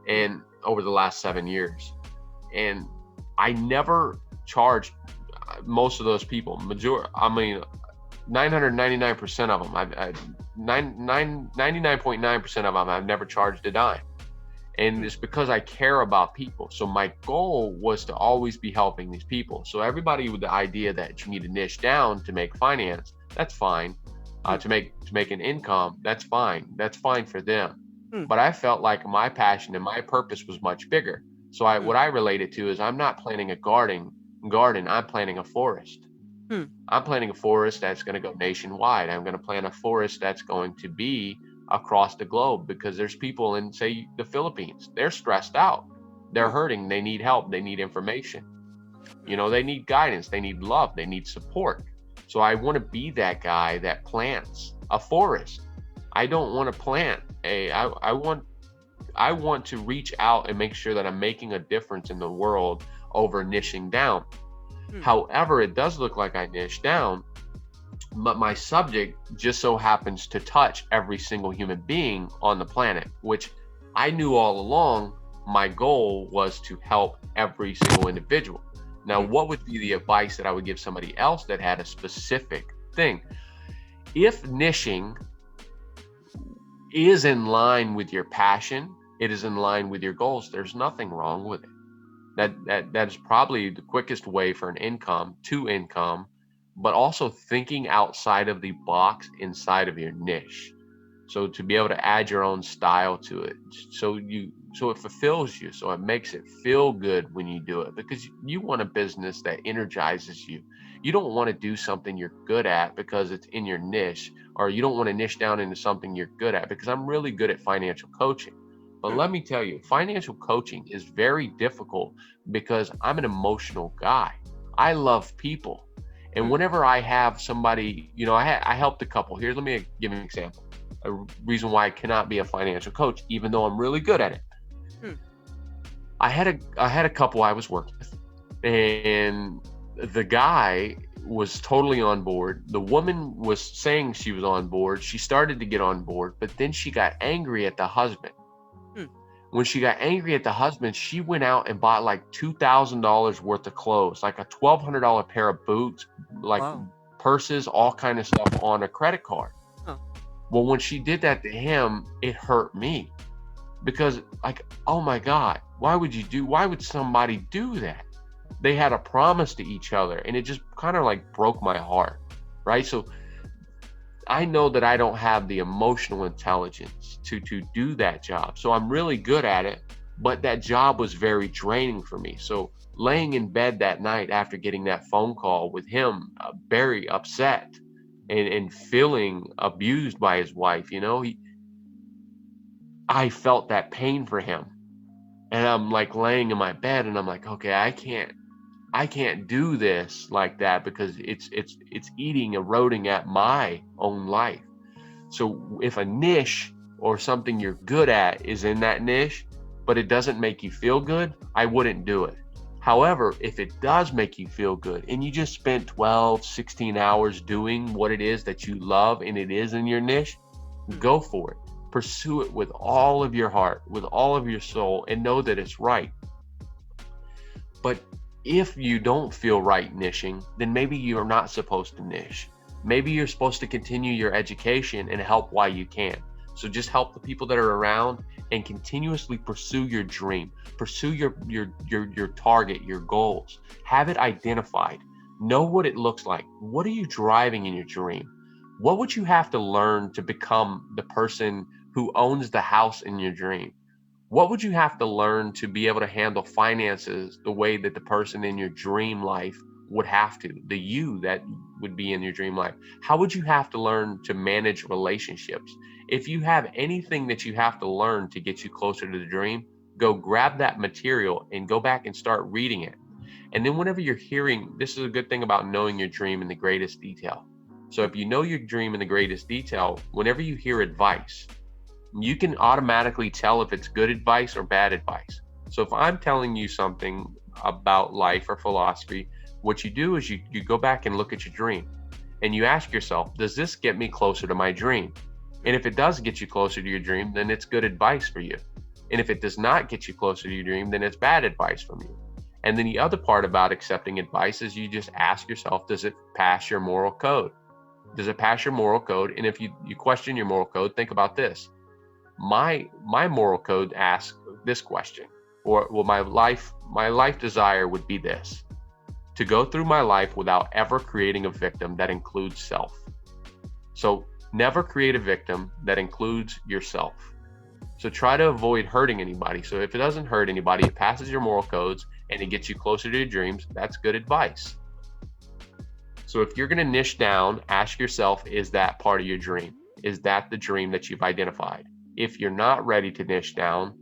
and over the last 7 years. And I never charged most of those people. 999% of them, 99.9% of them, I've never charged a dime. And it's because I care about people. So my goal was to always be helping these people. So everybody with the idea that you need to niche down to make finance, that's fine. To make an income, that's fine. That's fine for them. But I felt like my passion and my purpose was much bigger. So what I relate it to is, I'm not planting a garden, I'm planting a forest. I'm planting a forest that's going to go nationwide. I'm going to plant a forest that's going to be across the globe, because there's people in, say, the Philippines. They're stressed out. They're hurting. They need help. They need information. They need guidance. They need love. They need support. So I want to be that guy that plants a forest. I don't want to plant I want to reach out and make sure that I'm making a difference in the world over niching down. However, it does look like I niche down, but my subject just so happens to touch every single human being on the planet, which I knew all along. My goal was to help every single individual. Now, what would be the advice that I would give somebody else that had a specific thing? If niching is in line with your passion, it is in line with your goals, there's nothing wrong with it. That is probably the quickest way for an income, but also thinking outside of the box inside of your niche. So to be able to add your own style to it, so it fulfills you, so it makes it feel good when you do it, because you want a business that energizes you. You don't want to do something you're good at because it's in your niche, or you don't want to niche down into something you're good at, because I'm really good at financial coaching. But let me tell you, financial coaching is very difficult because I'm an emotional guy. I love people. And whenever I have somebody, I helped a couple. Let me give you an example. A reason why I cannot be a financial coach, even though I'm really good at it. I had a couple I was working with, and the guy was totally on board. The woman was saying she was on board. She started to get on board, but then she got angry at the husband. When she got angry at the husband, she went out and bought like $2,000 worth of clothes, like a $1,200 pair of boots, like purses, all kind of stuff on a credit card. Well, when she did that to him, it hurt me, because like, oh my God, why would somebody do that? They had a promise to each other, and it just kind of like broke my heart, right? So I know that I don't have the emotional intelligence to do that job. So I'm really good at it, but that job was very draining for me. So laying in bed that night after getting that phone call with him, very upset and feeling abused by his wife, I felt that pain for him. And I'm like laying in my bed, and I'm like, okay, I can't do this like that, because it's eroding at my own life. So if a niche or something you're good at is in that niche, but it doesn't make you feel good, I wouldn't do it. However, if it does make you feel good, and you just spent 12, 16 hours doing what it is that you love, and it is in your niche, go for it. Pursue it with all of your heart, with all of your soul, and know that it's right. But if you don't feel right niching, then maybe you're not supposed to niche. Maybe you're supposed to continue your education and help while you can. So just help the people that are around and continuously pursue your dream, pursue your target, your goals. Have it identified. Know what it looks like. What are you driving in your dream? What would you have to learn to become the person who owns the house in your dream? What would you have to learn to be able to handle finances the way that the person in your dream life would have to, the you that would be in your dream life? How would you have to learn to manage relationships? If you have anything that you have to learn to get you closer to the dream, go grab that material and go back and start reading it. And then whenever you're hearing, this is a good thing about knowing your dream in the greatest detail. So if you know your dream in the greatest detail, whenever you hear advice, you can automatically tell if it's good advice or bad advice. So if I'm telling you something about life or philosophy, what you do is you go back and look at your dream and you ask yourself, does this get me closer to my dream? And if it does get you closer to your dream, then it's good advice for you. And if it does not get you closer to your dream, then it's bad advice from you. And then the other part about accepting advice is you just ask yourself, does it pass your moral code? Does it pass your moral code? And if you question your moral code, think about this. My moral code asks this question, or well, my life desire would be this: to go through my life without ever creating a victim that includes self. So never create a victim that includes yourself. So try to avoid hurting anybody. So if it doesn't hurt anybody, it passes your moral codes and it gets you closer to your dreams. That's good advice. So if you're going to niche down, ask yourself, is that part of your dream? Is that the dream that you've identified? If you're not ready to niche down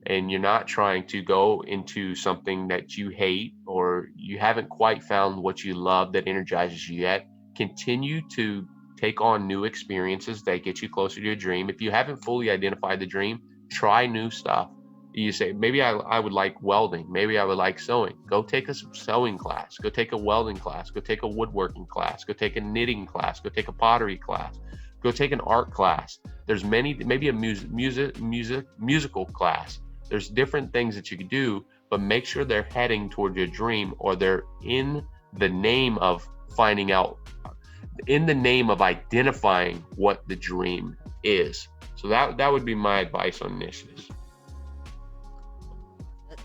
and you're not trying to go into something that you hate or you haven't quite found what you love that energizes you yet, continue to take on new experiences that get you closer to your dream. If you haven't fully identified the dream, try new stuff. You say, maybe I would like welding. Maybe I would like sewing. Go take a sewing class. Go take a welding class. Go take a woodworking class. Go take a knitting class. Go take a pottery class. Go take an art class. There's maybe a musical class. There's different things that you can do, but make sure they're heading toward your dream, or they're in the name of finding out, in the name of identifying what the dream is. So that would be my advice on niches.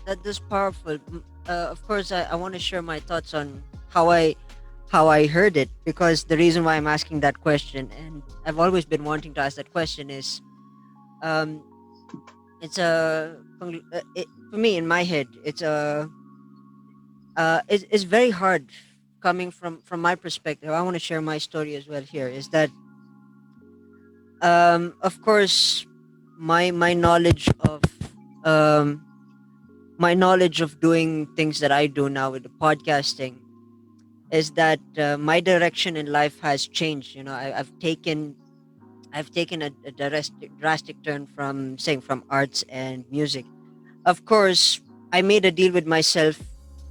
That is powerful. Of course, I want to share my thoughts on how I heard it, because the reason why I'm asking that question, and I've always been wanting to ask that question, is um it's for me in my head, it's very hard coming from my perspective. I want to share my story as well here. Is that of course my knowledge of um doing things that I do now with the podcasting is that my direction in life has changed. I've taken a drastic turn from saying from arts and music. Of course, I made a deal with myself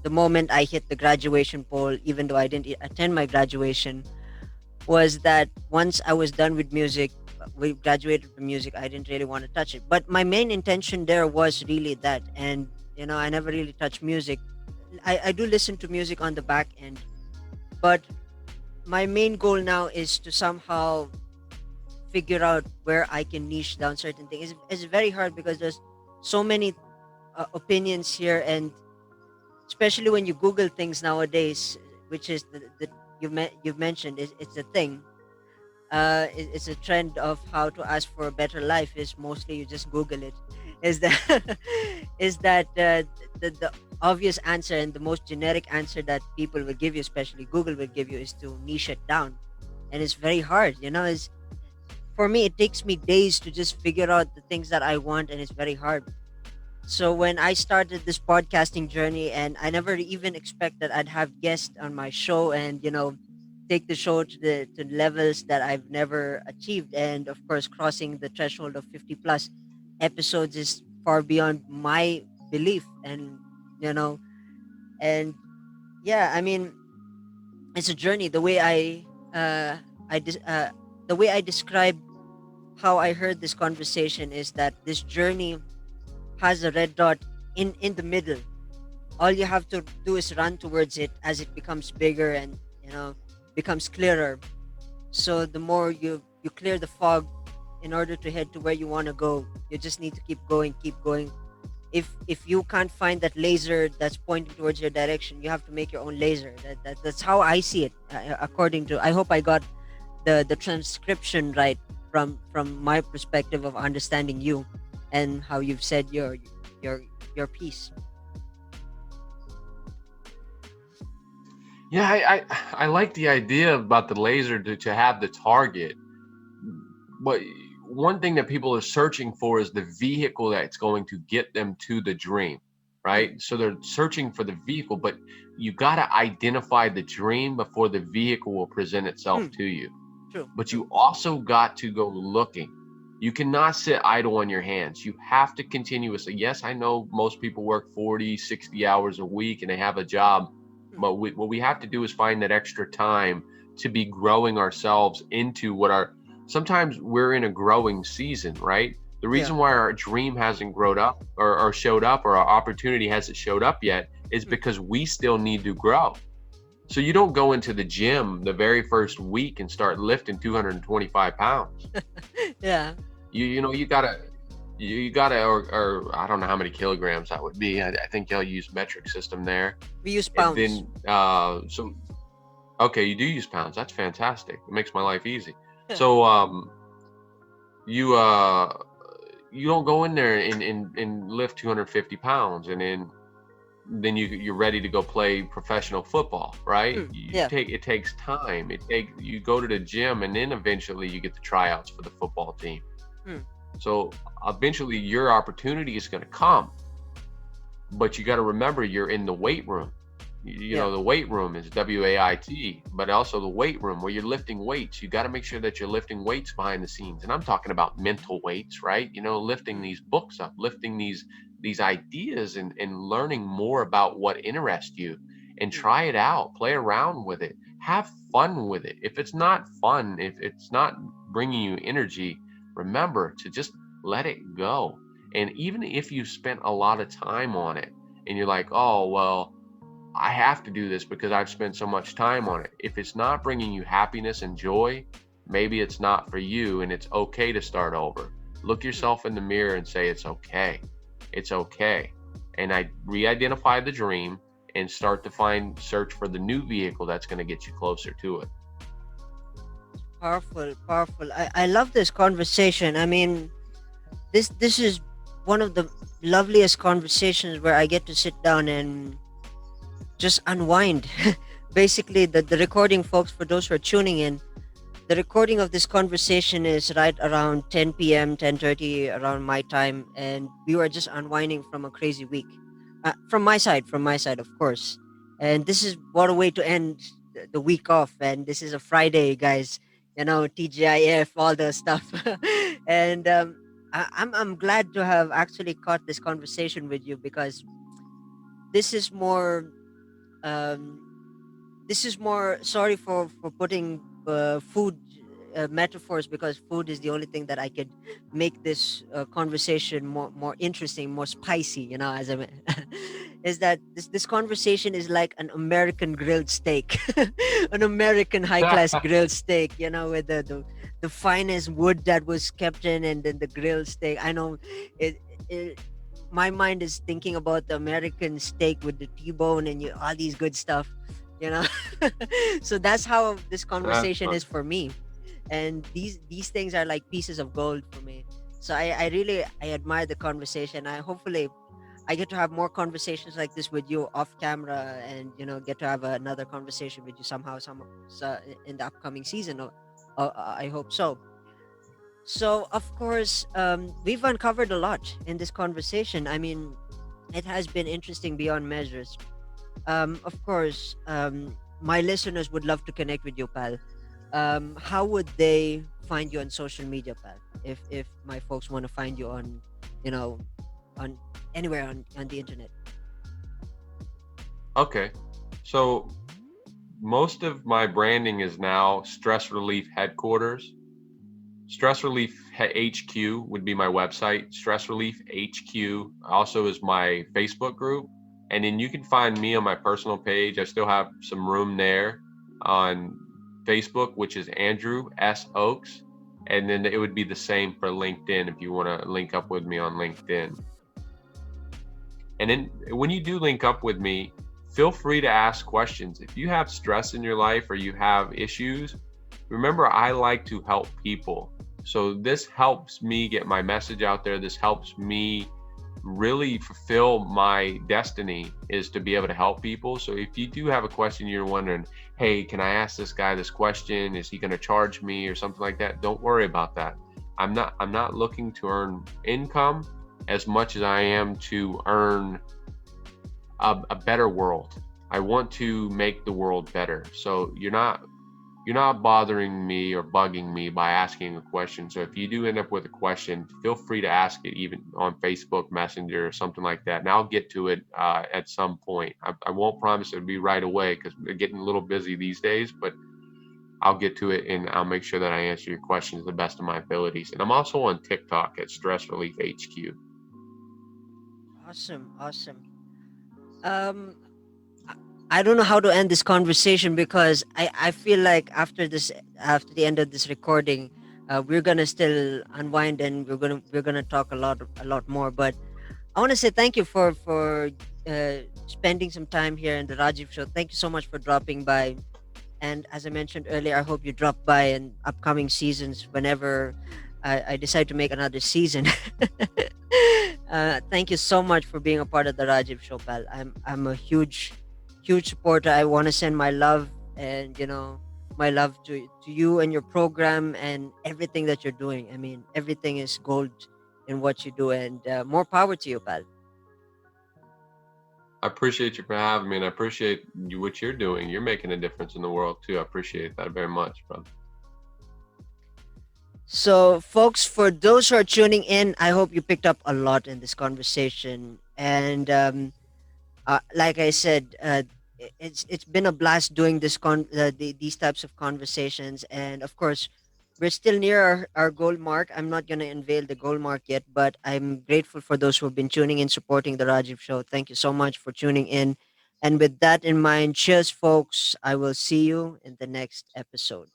the moment I hit the graduation pole, even though I didn't attend my graduation, was that once I was done with music, we graduated from music, I didn't really want to touch it. But my main intention there was really that. And, I never really touched music. I do listen to music on the back end, but my main goal now is to somehow figure out where I can niche down certain things. It's very hard because there's so many opinions here, and especially when you Google things nowadays, which is you've mentioned, it's a thing. It's a trend of how to ask for a better life. Is mostly you just Google it. Is that is that the obvious answer and the most generic answer that people will give you, especially Google will give you, is to niche it down, and it's very hard. Is For me, it takes me days to just figure out the things that I want, and it's very hard. So when I started this podcasting journey, and I never even expected I'd have guests on my show, and take the show to levels that I've never achieved, and of course, crossing the threshold of 50 plus episodes is far beyond my belief, and you know, and yeah, I mean, it's a journey. The way I describe how I heard this conversation is that this journey has a red dot in the middle. All you have to do is run towards it as it becomes bigger and becomes clearer. So the more you clear the fog in order to head to where you want to go, you just need to keep going, if you can't find that laser that's pointing towards your direction, you have to make your own laser. That's how I see it. According to, I hope I got the transcription right from my perspective of understanding you and how you've said your your piece. Yeah, I like the idea about the laser to have the target. But one thing that people are searching for is the vehicle that's going to get them to the dream, Mm, right? So they're searching for the vehicle, but you got to identify the dream before the vehicle will present itself mm, to you. true, But true. you also got to go looking. You cannot sit idle on your hands. You have to continuously. Yes, I know most people work 40, 60 hours a week and they have a job, Mm, but what we have to do is find that extra time to be growing ourselves into what our, sometimes we're in a growing season, right? The yeah. reason why our dream hasn't grown up or showed up, or our opportunity hasn't showed up yet, is Mm, because we still need to grow. So you don't go into the gym the very first week and start lifting 225 pounds. yeah. You know, you gotta, or I don't know how many kilograms that would be. I think y'all use metric system there. We use And pounds. then so okay, you do use pounds. That's fantastic. It makes my life easy. So you you don't go in there and lift 250 pounds and then you're ready to go play professional football, right? Mm, You yeah. take, it takes time. It take, you go to the gym and then eventually you get the tryouts for the football team. Mm, So eventually your opportunity is going to come, but you got to remember you're in the weight room. You yeah. know, the weight room is WAIT, but also the weight room where you're lifting weights. You got to make sure that you're lifting weights behind the scenes. And I'm talking about mental weights, right? You know, lifting Mm, these books up, lifting these ideas and learning more about what interests you and mm, try it out, play around with it, have fun with it. If it's not fun, if it's not bringing you energy, remember to just let it go. And even if you spent a lot of time on it and you're like, oh, well, I have to do this because I've spent so much time on it. If it's not bringing you happiness and joy, maybe it's not for you and it's okay to start over. Look mm. yourself in the mirror and say, it's okay. It's okay. And I re identify the dream and start to search for the new vehicle that's going to get you closer to it. Powerful, powerful. I love this conversation. I mean, this is one of the loveliest conversations where I get to sit down and just unwind. Basically, the recording, folks, for those who are tuning in, the recording of this conversation is right around 10 p.m., 10:30 around my time, and we were just unwinding from a crazy week. From my side, of course. And this is what a way to end the week off. And this is a Friday, guys. You know, TGIF, all the stuff. And I'm glad to have actually caught this conversation with you because this is more um this is more, sorry for putting food metaphors, because food is the only thing that I could make this conversation more interesting, more spicy, you know, as I mean. Is that this conversation is like an American grilled steak, an American high class grilled steak, you know, with the finest wood that was kept in, and then the grilled steak. I know it, it my mind is thinking about the American steak with the T-bone and all these good stuff, you know. So that's how this That's conversation fun. is for me, and these things are like pieces of gold for me. So I really I admire the conversation. I hopefully I get to have more conversations like this with you off camera, and you know, get to have another conversation with you somehow, in the upcoming season. I hope so. So of course, we've uncovered a lot in this conversation. I mean, it has been interesting beyond measures. Of course, my listeners would love to connect with you, pal. How would they find you on social media, pal? If my folks want to find you on, you know, on anywhere on the internet. Okay. So most of my branding is now Stress Relief Headquarters. Stress Relief HQ would be my website. Stress Relief HQ also is my Facebook group. And then you can find me on my personal page. I still have some room there on Facebook, which is Andrew S. Oaks. And then it would be the same for LinkedIn if you want to link up with me on LinkedIn. And then when you do link up with me, feel free to ask questions. If you have stress in your life or you have issues, remember I like to help people. So this helps me get my message out there. This helps me really fulfill my destiny, is to be able to help people. So if you do have a question, you're wondering, hey, can I ask this guy this question? Is he going to charge me or something like that? Don't worry about that. I'm not looking to earn income as much as I am to earn a better world. I want to make the world better. So you're not bothering me or bugging me by asking a question. So if you do end up with a question, feel free to ask it even on Facebook Messenger or something like that, and I'll get to it at some point. I won't promise it'll be right away because we're getting a little busy these days, but I'll get to it and I'll make sure that I answer your questions to the best of my abilities. And I'm also on TikTok at Stress Relief HQ. Awesome, awesome. Um, I I don't know how to end this conversation because I feel like after the end of this recording, we're gonna still unwind and we're gonna talk a lot more. But I want to say thank you for spending some time here in the Rajiv Show. Thank you so much for dropping by. And as I mentioned earlier, I hope you drop by in upcoming seasons whenever I decide to make another season. Thank you so much for being a part of the Rajiv Show, pal. I'm a huge supporter. I want to send my love and my love to you and your program and everything that you're doing. I mean, everything is gold in what you do, and more power to you, pal. I appreciate you for having me, and I appreciate what you're doing. You're making a difference in the world too. I appreciate that very much, brother. So, folks, for those who are tuning in, I hope you picked up a lot in this conversation. And like I said, it's been a blast doing these types of conversations. And of course, we're still near our goal mark. I'm not gonna unveil the goal mark yet, but I'm grateful for those who have been tuning in, supporting the Rajiv Show. Thank you so much for tuning in. And with that in mind, cheers, folks. I will see you in the next episode.